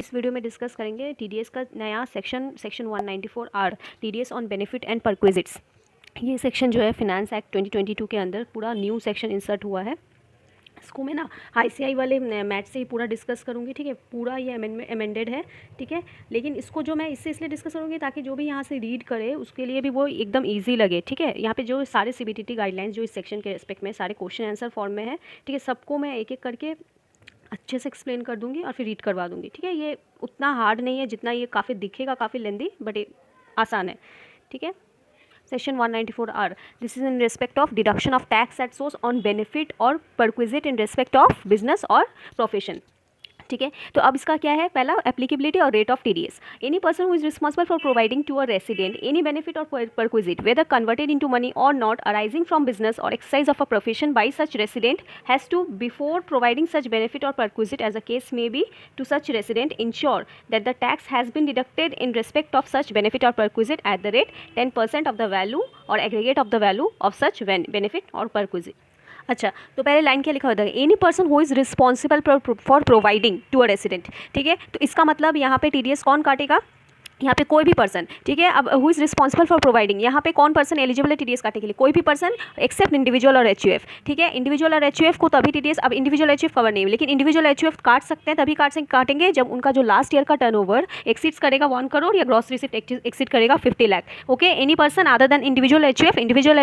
इस वीडियो में डिस्कस करेंगे टीडीएस का नया section 194R TDS on benefit and perquisites. ये सेक्शन जो है फिनेंस एक्ट 2022 के अंदर पूरा न्यू सेक्शन इंसर्ट हुआ है। इसको मैं ना ICI वाले मैथ से ही पूरा डिस्कस करूँगी, ठीक है। पूरा ये अमेंडेड है, ठीक है। लेकिन इसको जो मैं इससे इसलिए डिस्कस करूँगी ताकि जो भी यहाँ से रीड करे उसके लिए भी वो एकदम ईजी लगे, ठीक है। यहाँ पे जो सारे CBTT गाइडलाइंस जो इस सेक्शन के रेस्पेक्ट में सारे क्वेश्चन आंसर फॉर्म में है, ठीक है। सबको मैं एक एक करके अच्छे से एक्सप्लेन कर दूंगी और फिर रीड करवा दूंगी, ठीक है। ये उतना हार्ड नहीं है जितना ये काफ़ी दिखेगा, काफ़ी लेंदी, बट ये आसान है, ठीक है। Section 194R, this is in respect of deduction of tax at source on benefit और perquisite in respect of business or profession, ठीक है। तो अब इसका क्या है, पहला एप्लीकेबिलिटी और rate of TDS. Any person who is responsible for providing to a resident any benefit और perquisite whether converted into money or not arising from business or exercise of a profession by such resident has to before providing such benefit और perquisite as a case may be to such resident ensure that the tax has been deducted in respect of such benefit और perquisite at the rate 10% of the value और aggregate of the value of such benefit और perquisite. अच्छा, तो पहले line क्या लिखा होता है, any person who is responsible for providing to a resident, ठीक है। तो इसका मतलब यहाँ पे टीडीएस कौन काटेगा, यहाँ पे कोई भी पर्सन, ठीक है। अब who is responsible for providing, यहाँ पे कौन पर्सन एलिजिबल है टीडीएस काटने के लिए, कोई भी पर्सन एक्सेप्ट इंडिविजुअल और HUF, ठीक है। इंडिविजुअल और HUF को तभी टीडीएस, अब इंडिविजुअल HUF कवर नहीं है, लेकिन इंडिविजुअल HUF काट सकते हैं, तभी काटेंगे जब उनका जो लास्ट ईयर का टर्नओवर एक्सीड्स करेगा 1 करोड़ या ग्रॉस रिसिप्ट एक्सीड करेगा 50 lakh, okay. Any person other than individual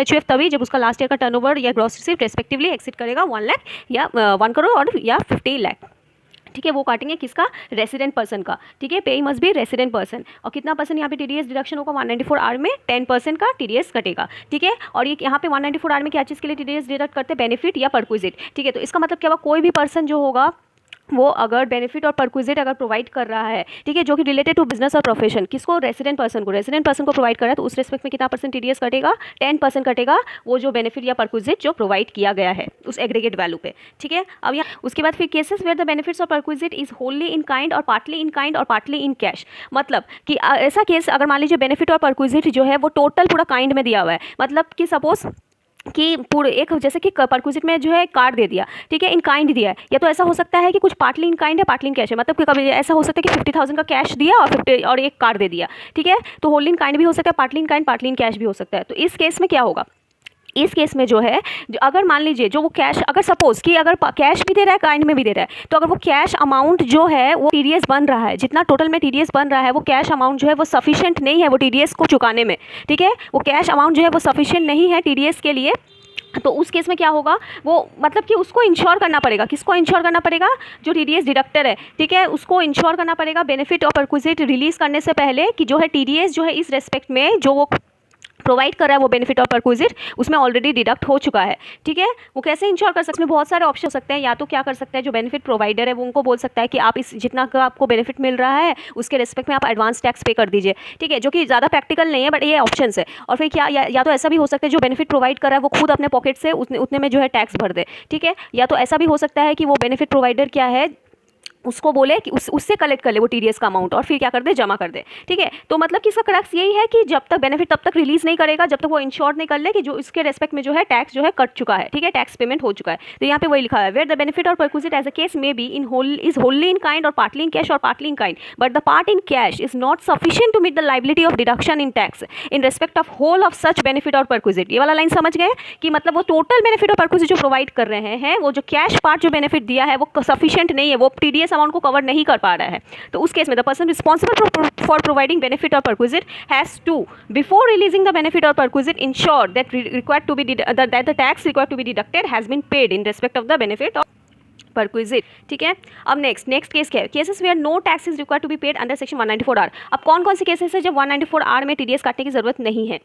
HUF तभी जब उसका लास्ट ईयर का टर्नओवर या ग्रॉस रिसिप्ट रेस्पेक्टिवली एक्सीड करेगा 1 लाख या 1 करोड़ और या 50 लाख, ठीक है। वो काटेंगे किसका, रेसिडेंट पर्सन का, ठीक है। पे मस्ट बी रेसिडेंट पर्सन। और कितना पर्सन यहाँ पे टीडीएस डिडक्शन होगा 194R में 10% का टीडीएस कटेगा, ठीक है। और ये यहाँ पे 194R में क्या चीज़ के लिए टीडीएस डिडक्ट करते हैं, बेनिफिट या परक्विजिट, ठीक है। तो इसका मतलब क्या होगा, कोई भी पर्सन जो होगा वो अगर बेनिफिट और परक्विजिट अगर प्रोवाइड कर रहा है, ठीक है, जो कि related to business or profession, किसको, रेसिडेंट पर्सन को प्रोवाइड कर रहा है, तो उस रेस्पेक्ट में कितना परसेंट टीडीएस कटेगा, 10% कटेगा वो जो बेनिफिट या परक्विजिट जो प्रोवाइड किया गया है उस एग्रीगेट वैल्यू पे, ठीक है। अब यहाँ उसके बाद फिर केसेस वेयर द बेनिफिट्स और perquisite is wholly in kind और पार्टली इन काइंड और पार्टली इन कैश, मतलब कि ऐसा केस अगर मान लीजिए बेनिफिट और परक्विजिट जो है वो टोटल पूरा काइंड में दिया हुआ है, मतलब कि सपोज कि पूरे एक जैसे कि परक्विजिट में जो है कार्ड दे दिया, ठीक है, इन काइंड दिया है, या तो ऐसा हो सकता है कि कुछ पार्टली इन काइंड है पार्टली इन कैश है, मतलब कि कभी ऐसा हो सकता है कि 50,000 का कैश दिया और 50 और एक कार्ड दे दिया, ठीक है। तो होली इन काइंड भी हो सकता है, partly in kind partly in cash भी हो सकता है। तो इस केस में क्या होगा, इस केस में जो है जो अगर मान लीजिए जो वो कैश, अगर सपोज कि अगर कैश भी दे रहा है काइंड में भी दे रहा है, तो अगर वो कैश अमाउंट जो है वो टीडीएस बन रहा है, जितना टोटल में टीडीएस बन रहा है वो कैश अमाउंट जो है वो सफिशिएंट नहीं है वो टीडीएस को चुकाने में, ठीक है। वो कैश अमाउंट जो है वो सफिशिएंट नहीं है टीडीएस के लिए, तो उस केस में क्या होगा, वो मतलब कि उसको इंश्योर करना पड़ेगा, किसको इंश्योर करना पड़ेगा, जो टीडीएस डिडक्टर है, ठीक है, उसको इंश्योर करना पड़ेगा बेनिफिट और परक्विजिट रिलीज करने से पहले कि जो है टीडीएस जो है इस रेस्पेक्ट में जो वो प्रोवाइड कर रहा है वो बेनिफिट और परक्विजिट उसमें ऑलरेडी डिडक्ट हो चुका है, ठीक है। वो कैसे इंश्योर कर सकते हैं, बहुत सारे ऑप्शन हो सकते हैं, या तो क्या कर सकता है जो बेनिफिट प्रोवाइडर है वो उनको बोल सकता है कि आप इस जितना का आपको बेनिफिट मिल रहा है उसके रिस्पेक्ट में आप एडवांस टैक्स पे कर दीजिए, ठीक है, जो कि ज़्यादा प्रैक्टिकल नहीं है बट ये ऑप्शन है। और फिर क्या या तो ऐसा भी हो सकता है जो बेनिफिट प्रोवाइड कर रहा है वो खुद अपने पॉकेट से उतने में जो है टैक्स भर दे, ठीक है। या तो ऐसा भी हो सकता है कि वो बेनिफिट प्रोवाइडर क्या है उसको बोले कि उससे कलेक्ट कर ले वो टीडीएस का अमाउंट और फिर क्या कर दे, जमा कर दे, ठीक है। तो मतलब कि इसका क्रक्स यही है कि जब तक बेनिफिट तब तक रिलीज नहीं करेगा जब तक वो इंश्योर नहीं कर ले कि जो इसके रेस्पेक्ट में जो है टैक्स जो है कट चुका है, ठीक है, टैक्स पेमेंट हो चुका है। तो यहाँ पे वही लिखा है, वेयर द बेनिफिट और perquisite as a case may be in is wholly in kind और पार्टली इन कैश और partly in kind but the part in cash is not sufficient to meet the liability of deduction in tax in respect of whole of such benefit और perquisite. ये वाला line समझ गए कि मतलब वो total benefit और परक्विजिट जो प्रोवाइड कर रहे हैं वो जो कैश पार्ट जो बेनिफिट दिया है वो सफिशिएंट नहीं है, वो टीडीएस अमाउंट को कवर नहीं पा रहा है। तो उस केस में the person responsible for providing benefit और perquisite has to before releasing the benefit और perquisite ensure that required to be that the tax required to be deducted has been paid in respect of the benefit और perquisite, ठीक है। अब next case क्या है, cases where no tax is required to be paid under section 194R। अब कौन कौन से केसेस है जब 194R में टीडीएस काटने की जरूरत नहीं है।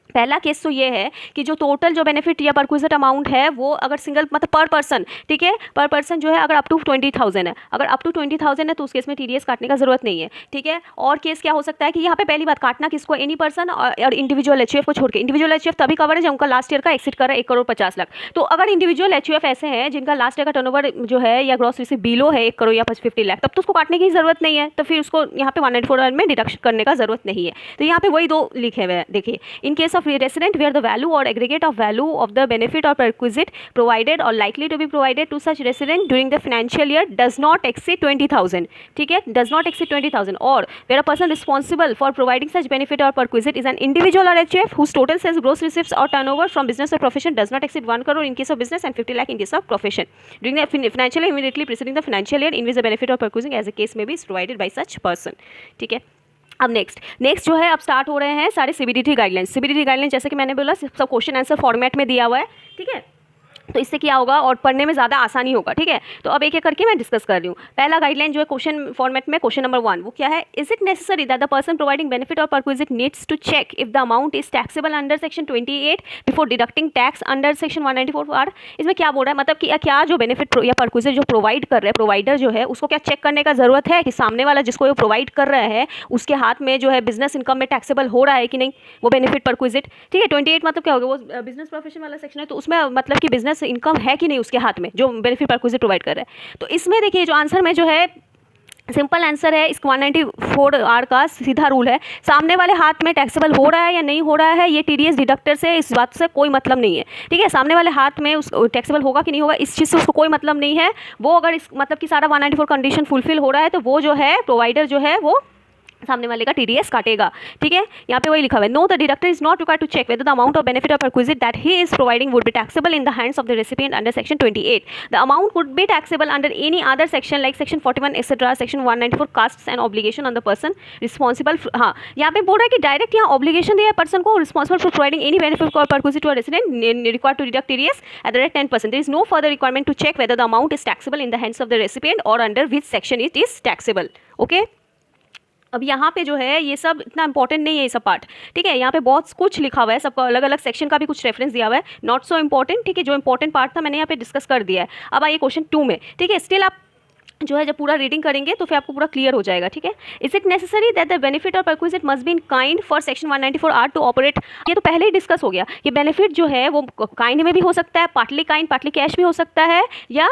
पहला केस तो ये है कि जो टोटल जो बेनिफिट या परक्विजिट अमाउंट है वो अगर सिंगल मतलब पर पर्सन, ठीक है, पर पर्सन जो है अगर अप टू 20,000 है, अगर अप टू 20,000 है तो उस केस में टीडीएस काटने का जरूरत नहीं है, ठीक है। और केस क्या हो सकता है कि यहाँ पे पहली बात काटना किसको, एनी पर्सन और इंडिविजुअल HUF को छोड़ के। इंडिविजुअल HUF तभी कवर है जब उनका लास्ट ईयर का एक्सिड कर रहा है 1 करोड़ 50 लाख। तो अगर इंडिविजुअल HUF ऐसे हैं जिनका लास्ट ईयर का टर्नओवर जो है या ग्रॉस रिसिप्ट बिलो है 1 करोड़ या 50 लाख, तब तो उसको काटने की जरूरत नहीं है, तो फिर उसको यहाँ पे 194R में डिडक्शन करने का जरूरत नहीं है। तो यहाँ पे वही दो लिखे हुए हैं, देखिए, इन case of of resident where the value or aggregate of value of the benefit or perquisite provided or likely to be provided to such resident during the financial year does not exceed 20,000. ठीक है, does not exceed 20,000. और where a person responsible for providing such benefit or perquisite is an individual or HUF whose total sales, gross receipts or turnover from business or profession does not exceed 1 crore in case of business and 50 lakh in case of profession during the financial year immediately preceding the financial year in which the benefit or perquisite as a case may be provided by such person. ठीक है, अब next जो है, अब start हो रहे हैं सारे CBDT गाइडलाइंस. CBDT गाइडलाइंस जैसे कि मैंने बोला सब क्वेश्चन आंसर फॉर्मेट में दिया हुआ है. ठीक है, तो इससे क्या होगा और पढ़ने में ज़्यादा आसानी होगा. ठीक है, तो अब एक एक करके मैं डिस्कस कर रही हूँ. पहला गाइडलाइन जो है क्वेश्चन फॉर्मेट में, क्वेश्चन नंबर 1 वो क्या है, is it necessary that the person providing benefit और perquisite needs to check if the amount is taxable under section 28 before deducting tax under section 194R. इसमें क्या बोल रहा है, मतलब कि क्या जो बेनिफिट या परक्विजिट जो प्रोवाइड कर रहे हैं प्रोवाइडर जो है उसको क्या चेक करने का ज़रूरत है कि सामने वाला जिसको वो प्रोवाइड कर रहा है उसके हाथ में जो है बिजनेस इनकम में टैक्सेबल हो रहा है कि नहीं वो बेनिफिट परक्विजिट. ठीक है, 28 मतलब क्या होगा, वो बिजनेस प्रोफेशन वाला सेक्शन है, तो उसमें मतलब कि बिजनेस इनकम है कि नहीं उसके हाथ में जो बेनिफिट परक्विजिट प्रोवाइड कर रहा है. तो इसमें देखिए जो आंसर में जो है सिंपल आंसर है, इस 194R का सीधा रूल है, सामने वाले हाथ में टैक्सेबल हो रहा है या नहीं हो रहा है ये TDS डिडक्टर से इस बात से कोई मतलब नहीं है. ठीक है, सामने वाले हाथ में उस टैक्सेबल होगा कि नहीं होगा इस चीज़ से उसको कोई मतलब नहीं है. वो अगर इस मतलब कि सारा 194 कंडीशन फुलफिल हो रहा है तो वो जो है प्रोवाइडर जो है वो सामने वाले का TDS काटेगा. ठीक है, यहाँ पे वही लिखा हुआ है, no the deductor is not required to check whether the amount of benefit और perquisite that he is providing would be taxable in the hands of the recipient under section 28. The amount would be taxable under any other section like section 41 etcetera, section 194 casts and obligation on the person responsible. हाँ, यहाँ पे बोल रहा है कि direct यहाँ obligation दिया है पर्सन को responsible for providing any benefit और perquisite to a resident required to deduct TDS at the rate 10%. There is no further requirement to check whether the amount is taxable in the hands of the recipient or under which section it is taxable. Okay. अब यहाँ पे जो है ये सब इतना important नहीं है ये सब पार्ट. ठीक है, यहाँ पे बहुत कुछ लिखा हुआ है, सबका अलग अलग सेक्शन का भी कुछ रेफरेंस दिया हुआ है, नॉट सो इंपॉर्टेंट. ठीक है, जो इंपॉर्टेंट पार्ट था मैंने यहाँ पे डिस्कस कर दिया है. अब आइए क्वेश्चन 2 में. ठीक है, स्टिल आप जो है जब पूरा रीडिंग करेंगे तो फिर आपको पूरा क्लियर हो जाएगा. ठीक है, is it necessary that the benefit और perquisite must be in kind for section 194R to operate. ये तो पहले ही डिस्कस हो गया, ये बेनिफिट जो है वो काइंड में भी हो सकता है, पार्टली काइंड पार्टली कैश भी हो सकता है या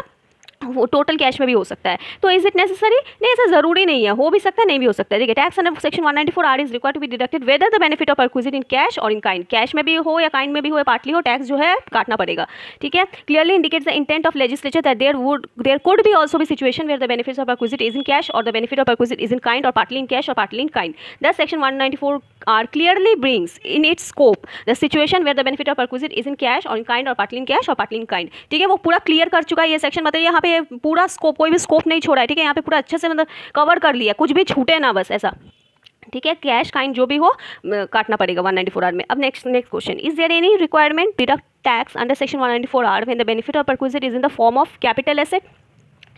वो टोटल कैश में भी हो सकता है. तो इज इट नेसेसरी, नहीं ऐसा जरूरी नहीं है, हो भी सकता है नहीं भी हो सकता है. देखिए, tax under section 194R is required to be deducted whether the benefit of perquisite in cash और इन काइंड. कैश में भी हो या काइंड में भी हो या पार्टली हो, टैक्स जो है काटना पड़ेगा. ठीक है, clearly indicates the intent of legislature that there could be also be situation where the benefits of perquisite is in cash or the benefit of perquisite is in kind और partly in cash और partly in kind. Thus section 194R clearly brings in its scope the situation where the benefit of perquisite is in cash or in kind or partly in cash or partly in kind. ठीक है, वो पूरा clear कर चुका है ये section. मतलब यहाँ पे पूरा स्कोप, कोई भी स्कोप नहीं छोड़ा है. ठीक है, यहाँ पे पूरा अच्छे से मतलब कवर कर लिया, कुछ भी छूटे ना बस ऐसा. ठीक है, कैश काइंड जो भी हो काटना पड़ेगा 194R में. अब next question, is there any requirement deduct tax under section 194R when the benefit और perquisite is in the form of capital asset.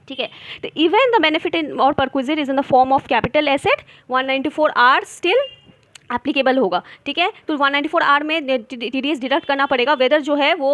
ठीक है, तो even the benefit in or perquisite is in the form of capital asset 194R still applicable होगा. ठीक है, तो 194R में TDS deduct करना पड़ेगा वेदर जो है वो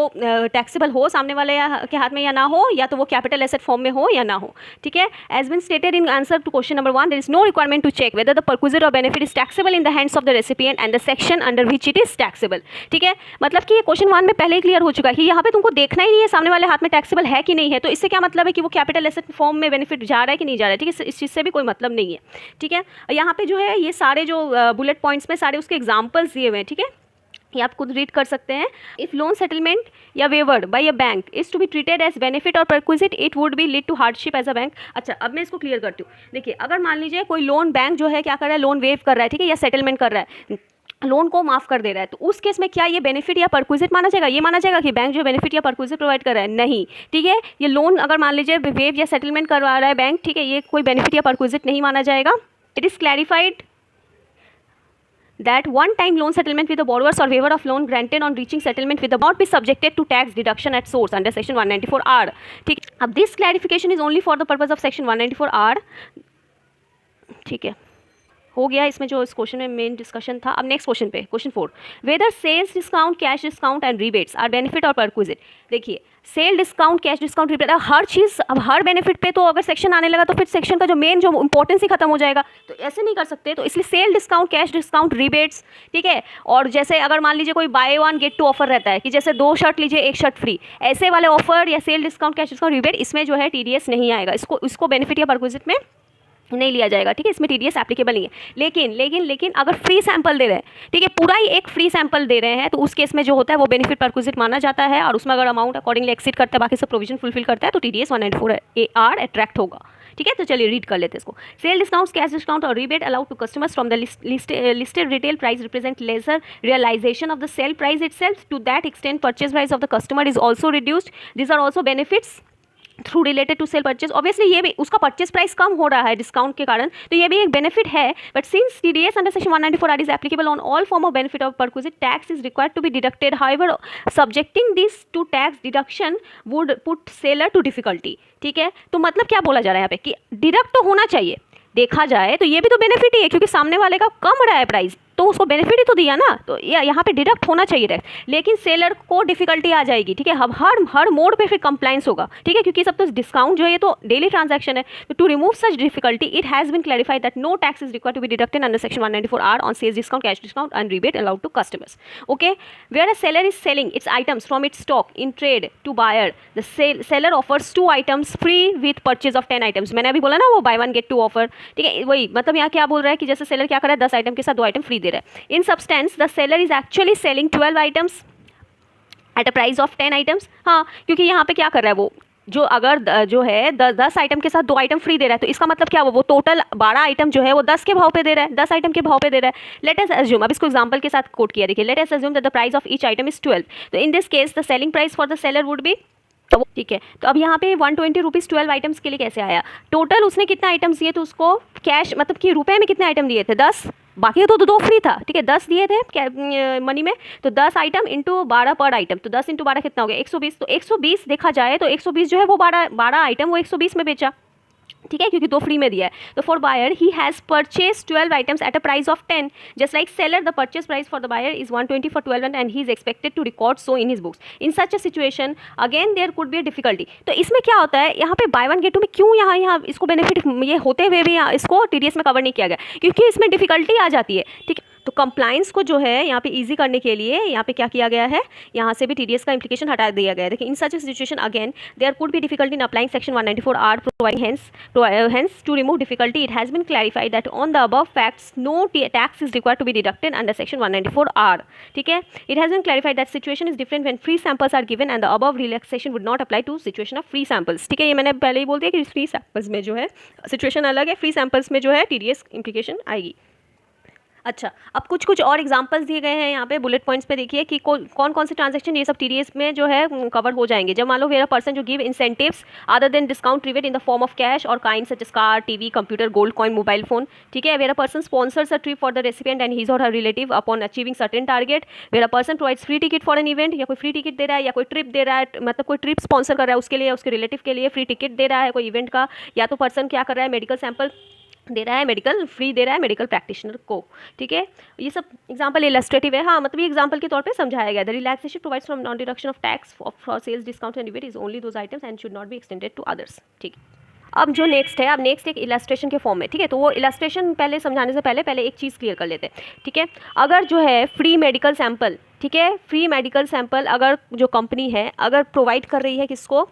टैक्सेबल हो सामने वाले के हाथ में या ना हो, या तो वो कैपिटल एसेट फॉर्म में हो या ना हो. ठीक है, as been stated in answer to question number 1 there is no requirement to check whether the perquisite or benefit is taxable in the hands of the recipient and the section under which it is taxable. ठीक है, मतलब कि ये question 1 में पहले ही clear हो चुका है कि यहाँ पे तुमको देखना ही नहीं है सामने वाले हाथ में टैक्सेबल है कि नहीं है. तो इससे क्या मतलब है कि वो कैपिटल एसेट फॉर्म में बेनिफिट जा रहा है कि नहीं जा रहा है. ठीक है, इस चीज़ से भी कोई मतलब नहीं है. ठीक है, यहाँ पे जो है ये सारे जो बुलेट पॉइंट्स में सारे उसके एग्जाम्पल्स दिए हुए हैं. ठीक है, ये आप खुद रीड कर सकते हैं. इफ लोन सेटलमेंट या waived by a bank is to be treated as benefit और perquisite it would be lead to hardship as a bank. अच्छा, अब मैं इसको क्लियर करती हूँ. देखिए, अगर मान लीजिए कोई लोन बैंक जो है क्या कर रहा है, लोन वेव कर रहा है. ठीक है, या सेटलमेंट कर रहा है, लोन को माफ कर दे रहा है, तो उस केस में क्या ये बेनिफिट या परक्विजिट माना जाएगा? ये माना जाएगा कि बैंक जो बेनिफिट या परक्विजिट प्रोवाइड कर रहा है? नहीं. ठीक है, ये लोन अगर मान लीजिए वेव या सेटलमेंट करवा रहा है बैंक, ठीक है, ये कोई बेनिफिट या परक्विजिट नहीं माना जाएगा. It is clarified that one-time loan settlement with the borrowers or waiver of loan granted on reaching settlement with the not be subjected to tax deduction at source under section 194R. ठीक, अब this clarification is only for the purpose of section 194R. ठीक है, हो गया इसमें जो इस question में मेन डिस्कशन था. अब नेक्स्ट क्वेश्चन पे, question 4, whether sales discount, cash discount and rebates are benefit और परक्विजिट. देखिए, sale discount, cash discount, rebate, हर चीज़, अब हर बेनिफिट पे तो अगर सेक्शन आने लगा तो फिर सेक्शन का जो मेन जो इंपॉर्टेंस ही खत्म हो जाएगा. तो ऐसे नहीं कर सकते, तो इसलिए sale discount, cash discount, rebates. ठीक है, और जैसे अगर मान लीजिए कोई buy one get two offer रहता है कि जैसे 2 शर्ट लीजिए 1 शर्ट फ्री, ऐसे वाले ऑफर या cell discount, cash discount, rebate, इसमें जो है TDS नहीं आएगा. इसको बेनिफिट या परक्विजिट में नहीं लिया जाएगा, ठीक है, इसमें टीडीएस एप्लीकेबल नहीं है। लेकिन लेकिन लेकिन अगर फ्री सैंपल दे रहे हैं, ठीक है, पूरा ही एक फ्री सैंपल दे रहे हैं, तो उस केस में जो होता है वो बेनिफिट परक्विजिट माना जाता है, और उसमें अगर अमाउंट अकॉर्डिंगली एक्सीड करता है, बाकी सब प्रोविजन फुलफिल करता है, तो टीडीएस 194 आर अट्रैक्ट होगा, ठीक है। तो चलिए रीड कर लेते हैं इसको। सेल डिस्काउंट, कैश डिस्काउंट और rebate allowed to customers from the listed retail price represent lesser realisation of the sale price itself, to that extent purchase price of the customer is also reduced, this are also benefits through related to sale purchase. Obviously ये भी उसका purchase price कम हो रहा है discount के कारण, तो ये भी एक बेनिफिट है। But since TDS under section 194 R is applicable on all form of benefit of perquisite, tax is required to be deducted. However subjecting this to tax deduction would put seller to difficulty, ठीक है। तो मतलब क्या बोला जा रहा है यहाँ पे कि डिडक्ट तो होना चाहिए, देखा जाए तो ये भी तो बेनिफिट ही है, क्योंकि सामने वाले का कम रहा है प्राइस, तो उसको बेनिफिट ही तो दिया ना, तो यहाँ पे डिडक्ट होना चाहिए रहे। लेकिन सेलर को डिफिकल्टी आ जाएगी, ठीक है, अब हर मोड पे फिर कंप्लाइंस होगा, ठीक है, क्योंकि सब तो डिस्काउंट जो है ये तो डेली ट्रांजैक्शन है। तो to remove such difficulty it has been clarified that no tax is required to be deducted under section 194 R on sales discount, cash discount and rebate allowed to customers. Okay, where a seller is selling its items from its stock in trade to buyer, the seller offers 2 items free with purchase of 10 items. मैंने अभी बोला ना वो bye 1 gate 2 offer, ठीक है, वही मतलब यहाँ क्या बोल रहा है कि जैसे सेलर क्या कर रहा है, 10 आइटम के साथ 2 आइटम फ्री दे रहा है। In the seller is actually selling 12 items at a price of 10 items. हाँ, क्योंकि यहाँ पे क्या कर रहा है वो, जो अगर जो है 10 आइटम के साथ 2 आइटम फ्री दे रहा है, तो इसका मतलब क्या वो टोटल 12 आइटम जो है वो 10 के भाव पे दे रहा है, 10 आइटम के भाव पे दे रहा है। लेट अस अज्यूम, अब इसको एग्जांपल के साथ कोट किया, देखिए, let us assume that the price of each item is 12, तो इन this case the selling price for the seller would be, ठीक है। तो अब यहाँ पे 120 रुपीज़ 12 आइटम्स के लिए कैसे आया, टोटल उसने कितना आइटम्स दिए, तो उसको कैश मतलब कि रुपए में कितने आइटम दिए थे, 10, बाकी तो 2 फ्री था, ठीक है, 10 दिए थे मनी में, तो 10 आइटम इंटू 12 पर आइटम, तो 10 इंटू 12 कितना हो गया, 120। तो 120 देखा जाए तो 120 जो है वो 12 आइटम वो 120 में बेचा, ठीक है, क्योंकि 2 फ्री में दिया है। तो for buyer he has purchase 12 items at a price of 10, just like seller the purchase price for the buyer is 120 for 12 and he is expected to record so in his books. In such a situation again there could be a difficulty. तो इसमें क्या होता है, यहाँ पे bye 1 gate 2 में क्यों यहाँ इसको बेनिफिट ये होते हुए भी इसको टीडीएस में कवर नहीं किया गया, क्योंकि इसमें डिफिकल्टी आ जाती है, ठीक है। तो कंप्लाइंस को जो है यहाँ पे इजी करने के लिए यहाँ पे क्या किया गया है, यहाँ से भी टीडीएस का इंप्लीकेशन हटा दिया गया है। देखिए, in such a situation again there could be difficulty in applying section 194 R providing hence to remove difficulty it has been clarified that on the above facts no tax is required to be deducted under section 194 R, ठीक है। It has been clarified that situation is different when free samples are given and the above relaxation would not apply to situation of free samples, ठीक है। ये मैंने पहले ही बोल दिया कि फ्री सैंपल्स में जो है सिचुएशन अलग है, फ्री सैंपल्स में जो है टीडीएस इंप्लीकेशन आएगी। अच्छा, अब कुछ और एग्जांपल्स दिए गए हैं यहाँ पे बुलेट पॉइंट्स पे, देखिए कि कौन कौन से ट्रांजैक्शन ये सब टीडीएस में जो है कवर हो जाएंगे। जब मान लो वेयर अ पर्सन जो give incentives other than discount rebate in the form of cash or kind such as car, TV, computer, gold coin, mobile phone, ठीक है। Where a person sponsors a trip for the recipient and his or her relative upon achieving certain target. Where a person provides free ticket for an event, या कोई free ticket दे रहा है या कोई trip दे रहा है, मतलब कोई ट्रिप स्पॉन्सर कर रहा है उसके लिए, उसके रिलेटिव के लिए फ्री टिकट दे रहा है कोई इवेंट का, या तो पर्सन क्या कर रहा है मेडिकल सैंपल दे रहा है, मेडिकल फ्री दे रहा है मेडिकल प्रैक्टिशनर को, ठीक है। ये सब एग्जांपल इलस्ट्रेटिव है, हाँ, मतलब ये एग्जांपल के तौर पे समझाया गया। The relaxation provides from non deduction of tax for sales discount and rebate is only those items and should not be extended to others, ठीक है। अब जो नेक्स्ट है, अब नेक्स्ट एक इलस्ट्रेशन के फॉर्म में, ठीक है। तो वो इलस्ट्रेशन पहले समझाने से पहले एक चीज़ क्लियर कर लेते हैं, ठीक है। अगर जो है फ्री मेडिकल सैंपल, ठीक है, फ्री मेडिकल सैंपल अगर जो कंपनी है अगर प्रोवाइड कर रही है किसको,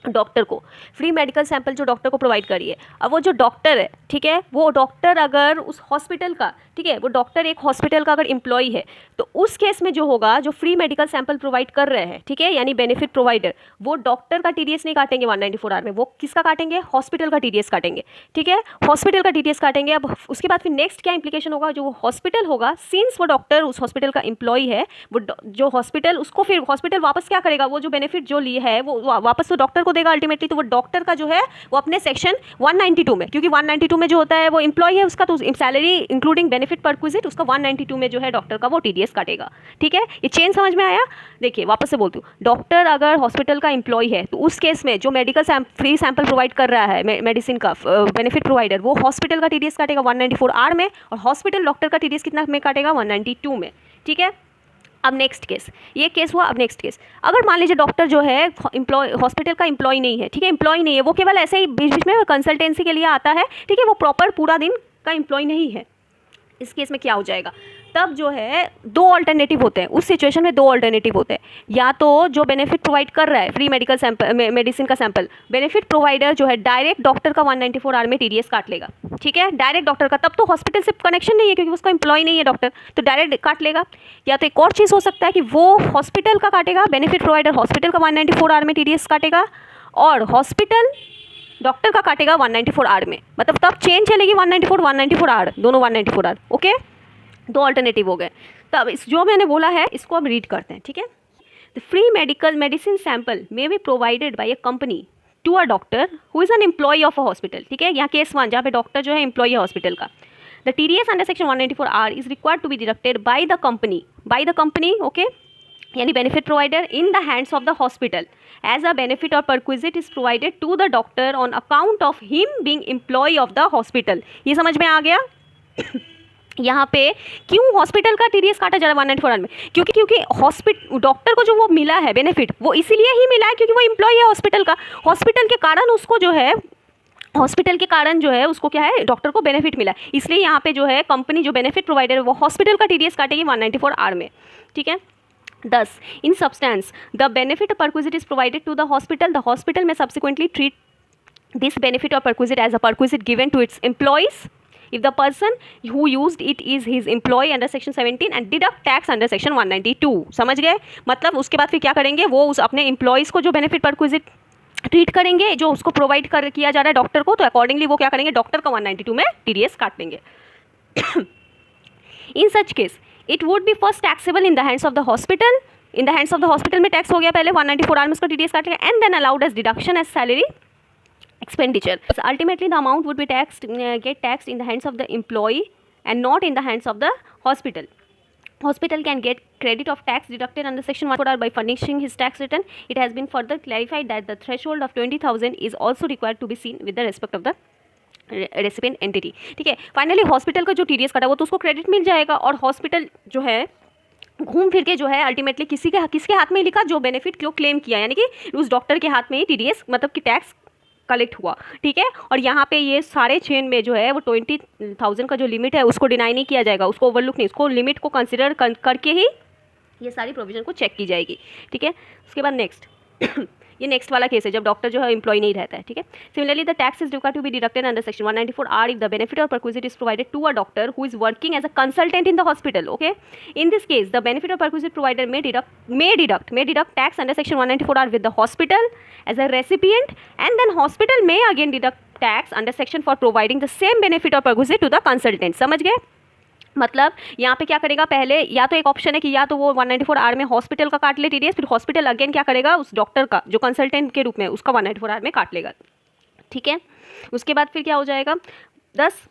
डॉक्टर को, फ्री मेडिकल सैंपल जो डॉक्टर को प्रोवाइड करिए। अब वो जो डॉक्टर है, ठीक है, वो डॉक्टर अगर उस हॉस्पिटल का, ठीक है, वो डॉक्टर एक हॉस्पिटल का अगर एम्प्लॉय है, तो उस केस में जो होगा जो फ्री मेडिकल सैंपल प्रोवाइड कर रहे हैं, ठीक है, यानी बेनिफिट प्रोवाइडर, वो डॉक्टर का टीडीएस नहीं काटेंगे 194 आर में, वो किसका काटेंगे, हॉस्पिटल का टीडीएस काटेंगे, ठीक है, हॉस्पिटल का टीडीएस काटेंगे। अब उसके बाद फिर नेक्स्ट क्या इंप्लीकेशन होगा, जो वो हॉस्पिटल होगा, सिंस वो डॉक्टर उस हॉस्पिटल का एम्प्लॉय है, वो जो हॉस्पिटल उसको फिर हॉस्पिटल वापस क्या करेगा, वो जो बेनिफिट जो लिए है वो वापस तो डॉक्टर को देगा अल्टीमेटली। तो वो डॉक्टर का जो है वो अपने सेक्शन 192 में, क्योंकि 192 में जो होता है वो एम्प्लॉय है उसका, तो सैलरी इंक्लूडिंग बेनिफिट परक्विजिट उसका 192 में जो है डॉक्टर का वो टीडीएस काटेगा, ठीक है। ये चेंज समझ में आया। देखिए वापस से बोलती हूँ, डॉक्टर अगर हॉस्पिटल का एम्प्लॉय है तो उस केस में जो मेडिकल फ्री सैंपल प्रोवाइड कर रहा है मेडिसिन का बेनिफिट प्रोवाइडर, वो हॉस्पिटल का टीडीएस काटेगा 194 आर में, और हॉस्पिटल डॉक्टर का टीडीएस कितना में काटेगा, 192 में, ठीक है। अब नेक्स्ट केस, ये केस हुआ। अब नेक्स्ट केस, अगर मान लीजिए डॉक्टर जो है एम्प्लॉय हॉस्पिटल का एम्प्लॉय नहीं है, ठीक है, एम्प्लॉय नहीं है, वो केवल ऐसे ही बीच बीच में कंसल्टेंसी के लिए आता है, ठीक है, वो प्रॉपर पूरा दिन का एम्प्लॉय नहीं है। इस केस में क्या हो जाएगा, तब जो है 2 ऑल्टरनेटिव होते हैं, उस सिचुएशन में 2 ऑल्टरनेटिव होते हैं। या तो जो बेनिफिट प्रोवाइड कर रहा है फ्री मेडिकल सैंपल मेडिसिन का सैंपल, बेनिफिट प्रोवाइडर जो है डायरेक्ट डॉक्टर का 194 आर में टीडीएस काट लेगा, ठीक है, डायरेक्ट डॉक्टर का, तब तो हॉस्पिटल से कनेक्शन नहीं है क्योंकि उसका एम्प्लॉय नहीं है डॉक्टर, तो डायरेक्ट काट लेगा। या तो एक और चीज़ हो सकता है कि वो हॉस्पिटल का काटेगा, बेनिफिट प्रोवाइडर हॉस्पिटल का 194 आर में टीडीएस काटेगा और हॉस्पिटल डॉक्टर का काटेगा 194 आर में, मतलब तब चेन चलेगी 194 आर, दोनों 194 आर। ओके, दो अल्टरनेटिव हो गए। तब इस जो मैंने बोला है इसको अब रीड करते हैं, ठीक है। The free medical medicine sample may be provided by a company to a doctor who is an employ of a hospital, ठीक है। यहाँ केस 1 जहाँ पे डॉक्टर जो है एम्प्लॉय है हॉस्पिटल का। The TDS under section 194 R is required to be deducted by the company, okay, यानी benefit provider in the hands of the hospital as a benefit और perquisite is provided to the doctor on account of him being employ of the hospital. ये समझ में आ गया? यहाँ पे क्यों hospital का टीडीएस काटा जा रहा है 194 में? क्योंकि हॉस्पिटल डॉक्टर को जो वो मिला है बेनिफिट, वो इसीलिए ही मिला है क्योंकि वो एम्प्लॉय है हॉस्पिटल का। हॉस्पिटल के कारण उसको जो है, हॉस्पिटल के कारण जो है उसको क्या है, डॉक्टर को बेनिफिट मिला, इसलिए यहाँ पे जो है कंपनी जो बेनिफिट प्रोवाइडर है वो हॉस्पिटल का टीडीएस काटेगी 194 आर में, ठीक है। Thus, in substance, the benefit or perquisite is provided to the hospital. The hospital may subsequently treat this benefit or perquisite as a perquisite given to its employees if the person who used it is his employee under section 17 and deduct tax under section 192. समझ गए? मतलब उसके बाद फिर क्या करेंगे, वो उस अपने एम्प्लॉयज़ को जो बेनिफिट परक्विजिट ट्रीट करेंगे, जो उसको प्रोवाइड कर किया जा रहा है डॉक्टर को, तो अकॉर्डिंगली वो क्या करेंगे, डॉक्टर का 192 में टीडीएस काट लेंगे। In such case it would be first taxable in the hands of the hospital, in the hands of the hospital में टैक्स हो गया पहले 194 आर में उसका टीडीएस काटेगा, and then allowed as deduction as salary expenditure. So ultimately the amount would be taxed, get taxed in the hands of the employee and not in the hands of the hospital. Hospital can get credit of tax deducted under section 194 by furnishing his tax return. It has been further clarified that the threshold of 20,000 is also required to be seen with the respect of the recipient entity, ठीक है। Finally hospital का जो TDS कटा वो तो उसको credit मिल जाएगा और हॉस्पिटल जो है घूम फिर के जो है अल्टीमेटली किसके हाथ में लिखा, जो बेनिफिट को क्लेम किया, यानी कि उस डॉक्टर के हाथ में ही टीडीएस मतलब कि टैक्स कलेक्ट हुआ, ठीक है। और यहाँ पे ये सारे चेन में जो है वो 20,000 का जो लिमिट है उसको डिनाई नहीं किया जाएगा, उसको ओवरलुक नहीं, उसको लिमिट को कंसिडर करके ही ये सारी प्रोविजन को चेक की जाएगी, ठीक है। उसके बाद नेक्स्ट ये नेक्स्ट वाला केस है जब डॉक्टर जो है एम्प्लॉय नहीं रहता है, ठीक है। Similarly the tax is required to be deducted under section 194 R if the benefit और perquisite is provided to a doctor who is working as a consultant in the hospital, okay. In this case the benefit और perquisite provider may deduct tax under section 194 R with the hospital as a recipient, and then hospital may again deduct tax under section for providing the same benefit or perquisite to the consultant। समझ गए? मतलब यहाँ पे क्या करेगा, पहले या तो एक ऑप्शन है कि या तो वो 194 आर में हॉस्पिटल का काट ले टीडीएस, फिर हॉस्पिटल अगेन क्या करेगा, उस डॉक्टर का जो कंसल्टेंट के रूप में उसका 194 आर में काट लेगा, ठीक है। उसके बाद फिर क्या हो जाएगा, 10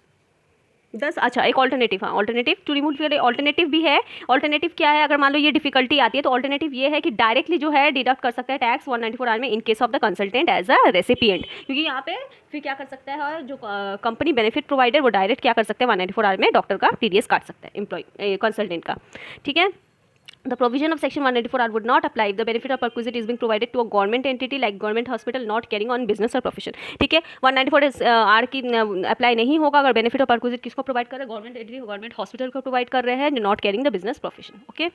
अच्छा एक ऑल्टरनेटिव, हाँ ऑल्टरनेटिव टू रिमूव, फिर ऑल्टरनेटिव भी है। ऑल्टरनेटिव क्या है, अगर मान लो ये डिफिकल्टी आती है तो ऑल्टरनेटिव ये है कि डायरेक्टली जो है डिडक्ट कर सकता है टैक्स 194 आर में in case of the consultant as a recipient, क्योंकि यहाँ पे फिर क्या कर सकता है, जो कंपनी बेनिफिट प्रोवाइडर वो डायरेक्ट क्या कर सकते हैं 194 आर में डॉक्टर का टीडीएस काट सकता है एम्प्लॉय कंसल्टेंट का, ठीक है। The provision of section 194 R would not apply if the benefit or perquisite is being provided to a government entity like government hospital not carrying on business or profession, ठीक है। 194 are की apply नहीं होगा अगर benefit और perquisite किसको provide कर रहे हैं, गवर्नमेंट एंटिटी गवर्नमेंट हॉस्पिटल को प्रोवाइड कर रहे हैं, not carrying the business profession, okay.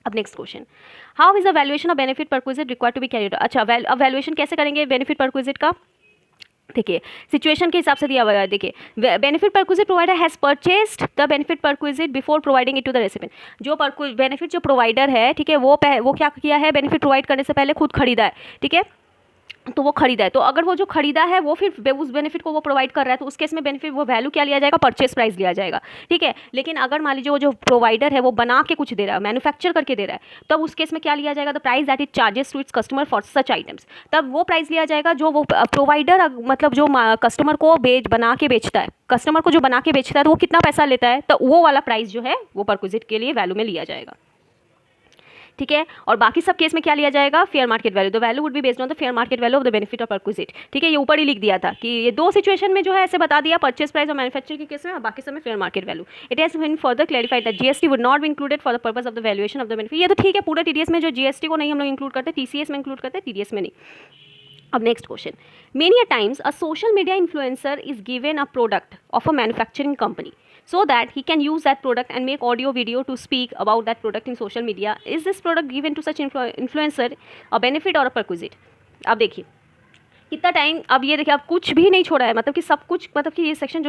अब next question, how is the valuation of benefit perquisite required to be carried. अच्छा अब वैल्यूएशन कैसे करेंगे बेनिफिट परक्विजिट का, देखिए सिचुएशन के हिसाब से दिया हुआ है। देखिए benefit perquisite provider has purchased the benefit perquisite before providing it to the recipient. जो बेनिफिट जो प्रोवाइडर है, ठीक है, वो क्या किया है, बेनिफिट प्रोवाइड करने से पहले खुद खरीदा है, ठीक है। तो वो खरीदा है, तो अगर वो जो खरीदा है वो फिर उस बेनिफिट को वो प्रोवाइड कर रहा है तो उस केस में बेनिफिट वो वैल्यू क्या लिया जाएगा, परचेस प्राइस लिया जाएगा, ठीक है। लेकिन अगर मान लीजिए वो जो प्रोवाइडर है वो बना के कुछ दे रहा है, मैन्युफैक्चर करके दे रहा है, तब उस केस में क्या लिया जाएगा, the price that it charges to its customer for such items. तब वो प्राइस लिया जाएगा जो वो प्रोवाइडर मतलब जो कस्टमर को बना के बेचता है, कस्टमर को जो बना के बेचता है तो वो कितना पैसा लेता है, तो वो वाला प्राइस जो है वो परक्विजिट के लिए वैल्यू में लिया जाएगा, ठीक है। और बाकी सब केस में क्या लिया जाएगा, fair market value, the value would be based on the fair market value of the benefit of perquisite, ठीक है। ये ऊपर ही लिख दिया था कि ये दो सिचुएशन में जो है ऐसे बता दिया, परचेस प्राइस और मैन्युफैक्चर के केस में, और बाकी सब में fair market value. It has been further clarified that GST would not be included for the purpose of the valuation of the benefit. ये तो ठीक है, पूरा टीडीएस में जो जीएसटी को नहीं हम लोग इंक्लूड करते, टीसीएस में इंक्लूड करते, टीडीएस में नहीं। अब next question, many a times a social media influencer is given a product of a manufacturing company so that he can use that product and make audio video to speak about that product in social media. Is this product given to such influencer a benefit or a perquisite? अब देखिए कितना time, अब ये देखिए अब कुछ भी नहीं छोड़ा है, मतलब कि सब कुछ, मतलब कि ये सेक्शन जो